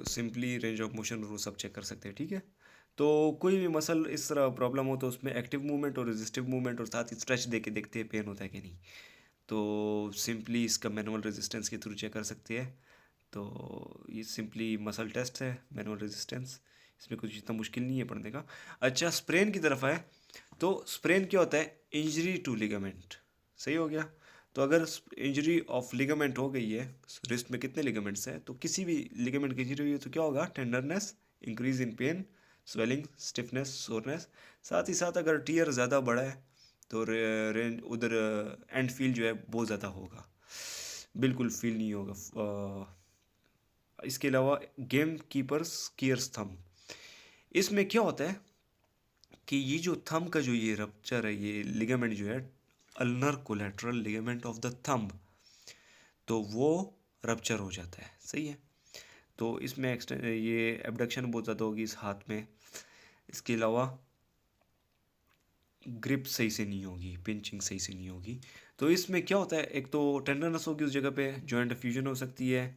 Simply range of motion और वो सब चेक कर सकते हैं, ठीक है। तो कोई भी मसल इस तरह प्रॉब्लम हो तो उसमें एक्टिव मूवमेंट और रेजिस्टिव मूवमेंट और साथ ही स्ट्रेच दे के देखते हैं पेन होता है कि नहीं। तो सिंपली इसका मैनुअल रेजिस्टेंस के थ्रू चेक कर सकते हैं। तो ये सिंपली मसल टेस्ट है, मैनुअल रेजिस्टेंस, इसमें कुछ इतना मुश्किल नहीं है पढ़ने का। अच्छा, स्प्रेन की तरफ आए तो स्प्रेन क्या होता है? Injury to ligament. सही हो गया। तो अगर इंजरी ऑफ लिगामेंट हो गई है, रिस्ट में कितने लिगामेंट्स हैं, तो किसी भी लिगामेंट की इंजरी हुई है तो क्या होगा? Tenderness, increase in pen, swelling, stiffness, soreness. साथ ही साथ अगर टीयर ज़्यादा बड़ा है तो रेंज उधर एंड फील जो है बहुत ज़्यादा होगा, बिल्कुल फील नहीं होगा। इसके अलावा गेम कीपर्स कीयर्स थंब, इसमें क्या होता है कि ये जो थंब का जो ये रप्चर है, ये लिगामेंट जो है ulnar collateral ligament of the thumb, तो वो रप्चर हो जाता है। सही है। तो इसमें ये एबडक्शन बहुत ज़्यादा होगी इस हाथ में। इसके अलावा ग्रिप सही से नहीं होगी, पिंचिंग सही से नहीं होगी। तो इसमें क्या होता है, एक तो टेंडरनेस होगी उस जगह पे, जॉइंट फ्यूजन हो सकती है।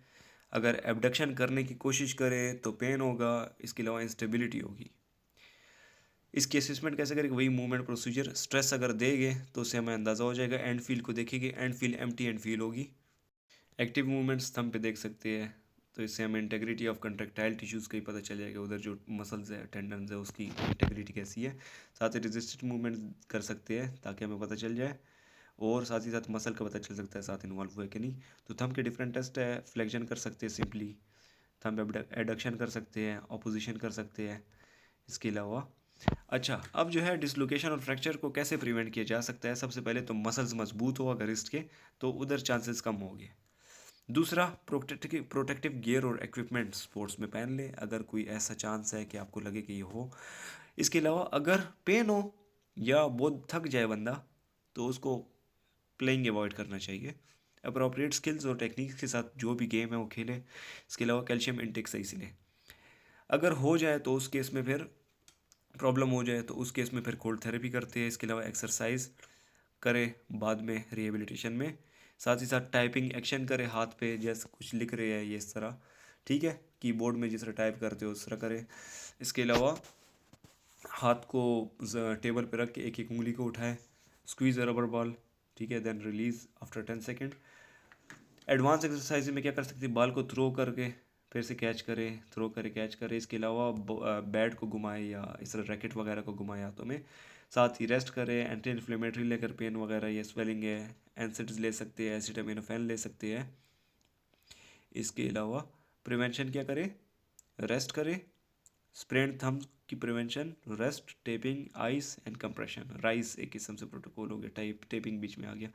अगर एबडक्शन करने की कोशिश करें तो पेन होगा। इसके अलावा इंस्टेबिलिटी होगी। इसकी असेसमेंट कैसे करेंगे? वही मूवमेंट प्रोसीजर, स्ट्रेस अगर देंगे तो उससे हमें अंदाज़ा हो जाएगा। एंड फील को देखेंगे, and feel empty and feel होगी। एक्टिव मूवमेंट्स थंब पे देख सकते हैं, तो इससे हमें इंटेग्रिटी ऑफ कंट्रेक्टाइल टिश्यूज़ का ही पता चल जाएगा, उधर जो मसल्स है, टेंडन्स है, उसकी इंटेग्रिटी कैसी है। साथ ही रेजिस्टेंट मूवमेंट कर सकते हैं ताकि हमें पता चल जाए, और साथ ही साथ मसल का पता चल सकता है साथ इन्वॉल्व हुआ है कि नहीं। तो थंब के डिफरेंट टेस्ट है, फ्लेक्शन कर सकते हैं सिंपली, थंब एडक्शन कर सकते हैं, ऑपोजिशन कर सकते हैं। इसके अलावा अच्छा, अब जो है डिसलोकेशन और फ्रैक्चर को कैसे प्रिवेंट किया जा सकता है? सबसे पहले तो मसल्स मजबूत हो अगर रिस्ट के, तो उधर चांसेस कम होंगे। दूसरा, प्रोटेक्टिव गियर और इक्विपमेंट स्पोर्ट्स में पहन ले अगर कोई ऐसा चांस है कि आपको लगे कि ये हो। इसके अलावा अगर पेन हो या बहुत थक जाए बंदा, तो उसको प्लेइंग अवॉइड करना चाहिए। अप्रोप्रिएट स्किल्स और टेक्निक्स के साथ जो भी गेम है वो खेले। इसके अलावा कैल्शियम इंटेक सही से लें। अगर हो जाए तो उस केस में फिर प्रॉब्लम हो जाए तो उस केस में फिर कोल्ड थेरेपी करते हैं। इसके अलावा एक्सरसाइज करें बाद में रिहेबिलिटेशन में। साथ ही साथ टाइपिंग एक्शन करें हाथ पे, जैसे कुछ लिख रहे हैं ये इस तरह, ठीक है, कीबोर्ड में जिस तरह टाइप करते हो उस तरह करें। इसके अलावा हाथ को टेबल पे रख के एक एक उंगली को उठाएं, स्क्वीज रबर बॉल, ठीक है, then release after 10 second. Advance exercise में क्या कर सकते हैं? बॉल को थ्रो करके फिर से कैच करें, थ्रो करे कैच करें। इसके अलावा बैट को घुमाएं या इस तरह रैकेट वगैरह को घुमाएं हाथों में। साथ ही रेस्ट करें, एंटी इन्फ्लेमेटरी लेकर पेन वगैरह या स्वेलिंग है, एनसिड्स ले सकते हैं, एसिटामिनोफेन ले सकते हैं। इसके अलावा प्रिवेंशन क्या करें? रेस्ट करें, स्प्रेन थंब की prevention, rest, taping, ice and compression. RICE एक किस्म से प्रोटोकॉल हो गया, टेपिंग बीच में आ गया।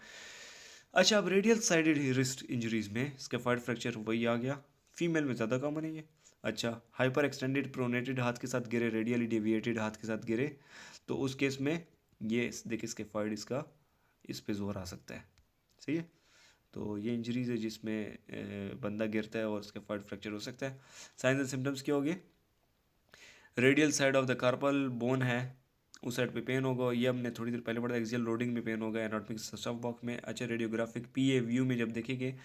अच्छा, अब रेडियल साइडेड रिस्ट इंजरीज में स्केफॉइड फ्रैक्चर वही आ गया, फीमेल में ज़्यादा कॉमन है ये। अच्छा, हाइपर एक्सटेंडेड प्रोनेटेड हाथ के साथ गिरे, रेडियली डेविएटेड हाथ के साथ गिरे, तो उस केस में ये देखिए स्केफॉइड इसका इस पे जोर आ सकता है। सही है। तो ये इंजरीज है जिसमें बंदा गिरता है और स्केफॉइड फ्रैक्चर हो सकता है। साइंस एंड सिम्टम्स क्या होंगे? Radial side of the carpal bone है, उस साइड पे पेन होगा, ये हमने थोड़ी देर पहले पढ़ा, एक्सियल लोडिंग में पेन होगा एनाटॉमिक स्टफ बॉक्स में। अच्छा, रेडियोग्राफिक पीए व्यू में जब देखेंगे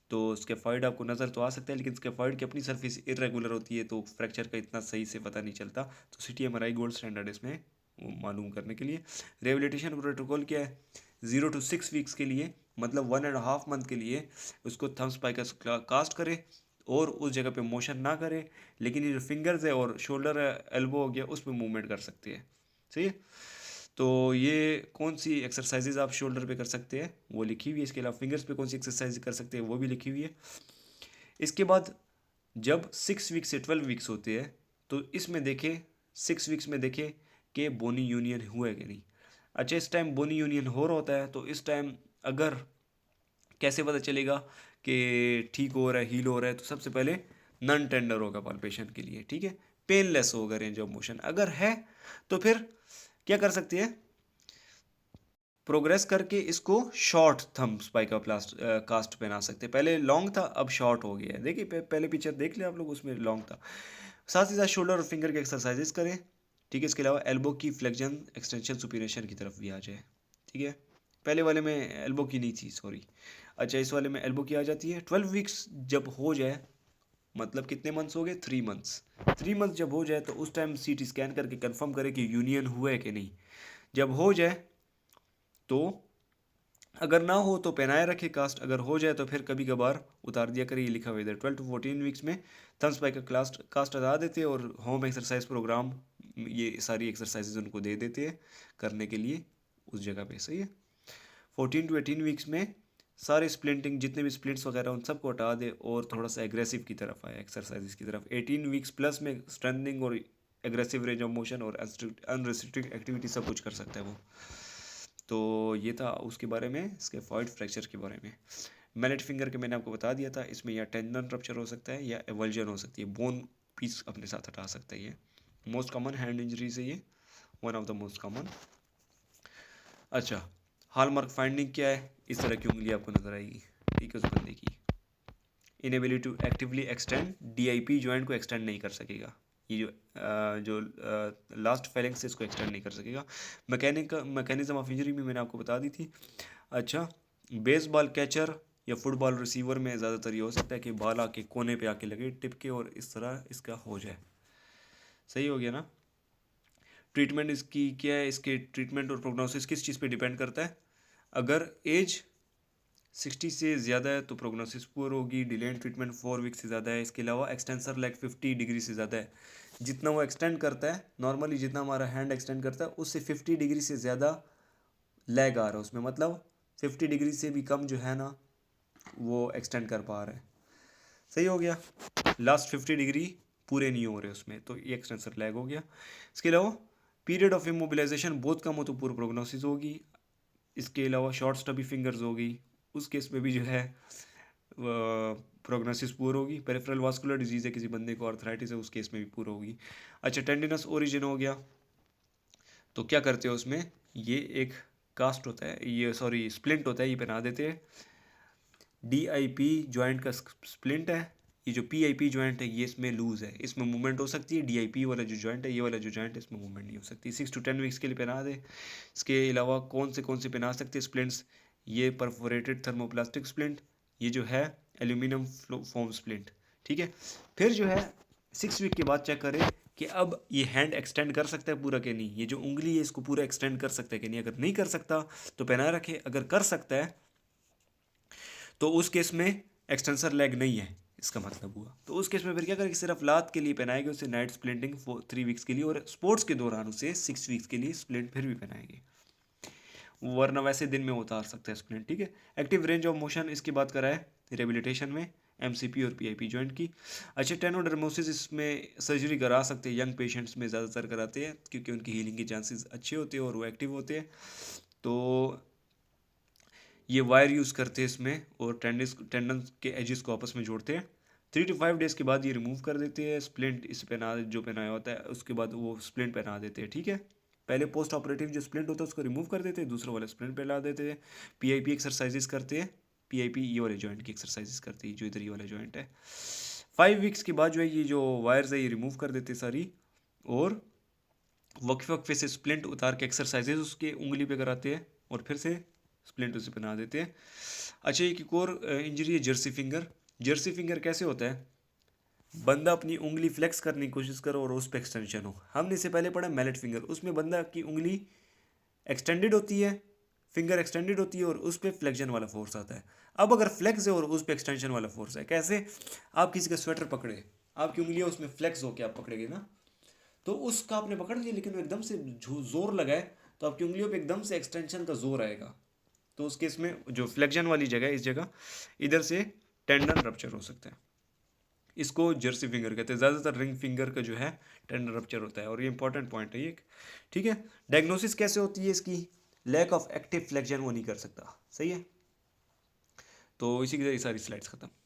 तो स्केफॉइड आपको नज़र तो आ सकता है, लेकिन स्केफॉइड की अपनी सरफेस इरेगुलर होती है तो फ्रैक्चर का इतना सही से पता नहीं चलता। तो CT MRI गोल्ड स्टैंडर्ड इसमें वो मालूम करने के लिए। रिहेबिलिटेशन प्रोटोकॉल क्या है? 0 to 6 वीक्स के लिए, मतलब 1.5 मंथ के लिए उसको थंब स्पाइकस कास्ट करें और उस जगह पे मोशन ना करें, लेकिन ये जो फिंगर्स है और शोल्डर है, एल्बो हो गया, उस पर मूवमेंट कर सकती है। सही है। तो ये कौन सी एक्सरसाइजेज आप शोल्डर पे कर सकते हैं वो लिखी हुई है। इसके अलावा फिंगर्स पे कौन सी एक्सरसाइज कर सकते हैं वो भी लिखी हुई है। इसके बाद जब 6 वीक्स से 12 वीक्स होते हैं तो इसमें देखें, 6 वीक्स में देखें कि बोनी यूनियन हुआ है कि नहीं। अच्छा, इस टाइम बोनी यूनियन हो रहा होता है तो इस टाइम अगर कैसे पता चलेगा कि ठीक हो रहा है, हील हो रहा है? तो सबसे पहले नन टेंडर होगा पाल्पेशन के लिए, ठीक है, पेनलेस होगा रेंज ऑफ मोशन। अगर है तो फिर क्या कर सकते हैं? प्रोग्रेस करके इसको शॉर्ट थंब स्पाइका प्लास्ट कास्ट पहना सकते हैं। पहले लॉन्ग था, अब शॉर्ट हो गया है। देखिए पहले पिक्चर देख लिया आप लोग, उसमें लॉन्ग था। साथ ही साथ शोल्डर और फिंगर के एक्सरसाइजेस करें, ठीक है। इसके अलावा एल्बो की फ्लेक्शन, एक्सटेंशन, सुपीनेशन की तरफ भी आ जाए, ठीक है। पहले वाले में एल्बो की नहीं थी, सॉरी। अच्छा, इस वाले में एल्बो की आ जाती है। 12 वीक्स जब हो जाए, मतलब कितने मंथ्स हो गए, 3 मंथ्स। 3 मंथ्स जब हो जाए तो उस टाइम सीटी स्कैन करके कंफर्म करे कि यूनियन हुआ है कि नहीं। जब हो जाए तो अगर ना हो तो पहनाए रखे कास्ट, अगर हो जाए तो फिर कभी कभार उतार दिया करे। ये लिखा हुआ है इधर 12 to 14 वीक्स में थम्स बाई का कास्ट हटा देते हैं और होम एक्सरसाइज प्रोग्राम ये सारी एक्सरसाइजेज उनको दे देते हैं करने के लिए उस जगह पे। सही है। 14 to 18 वीक्स में सारे स्प्लिंटिंग जितने भी स्प्लिंट्स वगैरह उन सबको हटा दे और थोड़ा सा एग्रेसिव की तरफ आए, एक्सरसाइज की तरफ। 18 वीक्स प्लस में स्ट्रेंथनिंग और एग्रेसिव रेंज ऑफ मोशन और अनरिस्ट्रिक्टेड एक्टिविटी सब कुछ कर सकता है वो। तो ये था उसके बारे में, इसके फॉइड फ्रैक्चर के बारे में। मैलेट फिंगर के मैंने आपको बता दिया था, इसमें या टेंडन रप्चर हो सकता है या एवल्जन हो सकती है, बोन पीस अपने साथ हटा सकता है। ये मोस्ट कॉमन हैंड इंजरी से ये one of the most common. अच्छा, हॉलमार्क फाइंडिंग क्या है, इस तरह की उंगली आपको नजर आएगी, ठीक है, उस बंदे की inability to actively extend, DIP joint को एक्सटेंड नहीं कर सकेगा। ये जो लास्ट फेलेंक्स है इसको एक्सटेंड नहीं कर सकेगा। मैकेनिज्म ऑफ इंजरी भी मैंने आपको बता दी थी। अच्छा, बेसबॉल कैचर या फुटबॉल रिसीवर में ज़्यादातर ये हो सकता है कि बॉल आके कोने पे आके लगे टिप के और इस तरह इसका हो जाए। सही हो गया ना। ट्रीटमेंट इसकी क्या है, इसके ट्रीटमेंट और प्रोग्नोसिस किस चीज़ पे डिपेंड करता है। अगर एज 60 से ज़्यादा है तो प्रोग्नोसिस पुअर होगी। डिलेड ट्रीटमेंट 4 वीक से ज़्यादा है। इसके अलावा एक्सटेंसर लेग 50 डिग्री से ज़्यादा है। जितना वो एक्सटेंड करता है नॉर्मली, जितना हमारा हैंड एक्सटेंड करता है उससे 50 डिग्री से ज़्यादा लैग आ रहा है उसमें, मतलब 50 डिग्री से भी कम जो है ना वो एक्सटेंड कर पा रहा है। सही हो गया। लास्ट 50 डिग्री पूरे नहीं हो रहे उसमें, तो ये एक्सटेंसर लैग हो गया। इसके अलावा पीरियड ऑफ इमोबिलाइजेशन बहुत कम हो तो पूरा प्रोग्नोसिस होगी। इसके अलावा शॉर्ट स्टबी फिंगर्स होगी, उस केस में भी जो है प्रोग्नोसिस पूर होगी। पेरिफेरल वास्कुलर डिजीज़ है किसी बंदे को, आर्थराइटिस है, उस केस में भी पूरा होगी। अच्छा, टेंडिनस ओरिजिन हो गया तो क्या करते हो उसमें, ये एक कास्ट होता है, ये सॉरी स्प्लिंट होता है, ये पहना देते हैं। डीआईपी जॉइंट का स्प्लिंट है। ये जो पीआईपी जॉइंट है ये इसमें लूज है, इसमें मूवमेंट हो सकती है। डीआईपी वाला जो जॉइंट है, ये वाला जो जॉइंट है, इसमें मूवमेंट नहीं हो सकती। 6 to 10 वीक्स के लिए पहना दे। इसके अलावा कौन से पहना सकते हैं स्प्लिंट्स, ये परफोरेटेड थर्मोप्लास्टिक स्प्लिंट, ये जो है एल्यूमिनियम फोम स्प्लिंट, ठीक है। फिर जो है 6 वीक के बाद चेक करें कि अब ये हैंड एक्सटेंड कर सकता है पूरा कि नहीं, ये जो उंगली है इसको पूरा एक्सटेंड कर सकता है कि नहीं। अगर नहीं कर सकता तो पहना रखे, अगर कर सकता है तो उस केस में एक्सटेंसर लेग नहीं है, इसका मतलब हुआ। तो उस केस में फिर क्या करेंगे, सिर्फ लात के लिए पहनाएंगे उसे नाइट स्प्लिंटिंग 3 वीक्स के लिए, और स्पोर्ट्स के दौरान उसे 6 वीक्स के लिए स्प्लिंट फिर भी पहनाएंगे, वरना वैसे दिन में उतार सकते हैं स्प्लिंट, ठीक है। एक्टिव रेंज ऑफ मोशन इसकी बात करा है रिहेबिलिटेशन में, एमसीपी और पीआईपी जॉइंट की। अच्छा, टेनोडर्मोसिस इसमें सर्जरी करा सकते हैं, यंग पेशेंट्स में ज़्यादातर कराते हैं क्योंकि उनकी हीलिंग के चांसेस अच्छे होते हैं और वो एक्टिव होते हैं। तो ये वायर यूज़ करते हैं इसमें और टेंडन के एजेस को आपस में जोड़ते हैं। 3 to 5 डेज़ के बाद ये रिमूव कर देते हैं स्प्लिंट, इस पहना जो पहनाया होता है उसके बाद वो स्प्लिंट पहना देते हैं, ठीक है। पहले पोस्ट ऑपरेटिव जो स्प्लिंट होता है उसको रिमूव कर देते हैं, दूसरा वाला स्प्लिंट पहना देते हैं। पीआईपी एक्सरसाइजेस करते हैं, पीआईपी ये वाले जॉइंट की एक्सरसाइजेस करती है, जो इधर ये वाला जॉइंट है। 5 वीक्स के बाद जो है ये जो वायर्स है ये रिमूव कर देते हैं सारी, और वक्फे वक्फे से स्प्लिंट उतार के एक्सरसाइजेज उसके उंगली पे कराते हैं और फिर से स्प्लिंट उसे बना देते हैं। अच्छा, एक और इंजरी है जर्सी फिंगर। जर्सी फिंगर कैसे होता है, बंदा अपनी उंगली फ्लेक्स करने की कोशिश करो और उस पर एक्सटेंशन हो। हमने इससे पहले पढ़ा मैलेट फिंगर, उसमें बंदा की उंगली एक्सटेंडेड होती है, फिंगर एक्सटेंडेड होती है और उस पर फ्लेक्शन वाला फोर्स आता है। अब अगर फ्लेक्स है और उस पर एक्सटेंशन वाला फोर्स है, कैसे, आप किसी का स्वेटर पकड़े, आपकी उंगलियां उसमें फ्लेक्स होके आप पकड़ेंगे ना, तो उसका आपने पकड़ लिया लेकिन वो एकदम से जोर लगाए तो आपकी उंगलियों पे एकदम से एक्सटेंशन का जोर आएगा, तो उस केस में जो फ्लेक्शन वाली जगह है इस जगह इधर से टेंडन रप्चर हो सकता है। इसको जर्सी फिंगर कहते हैं। ज़्यादातर रिंग फिंगर का जो है टेंडन रप्चर होता है और ये इंपॉर्टेंट पॉइंट है ये, ठीक है। डायग्नोसिस कैसे होती है इसकी, लैक ऑफ एक्टिव फ्लेक्शन वो नहीं कर सकता, सही है। तो इसी की सारी स्लाइड्स खत्म।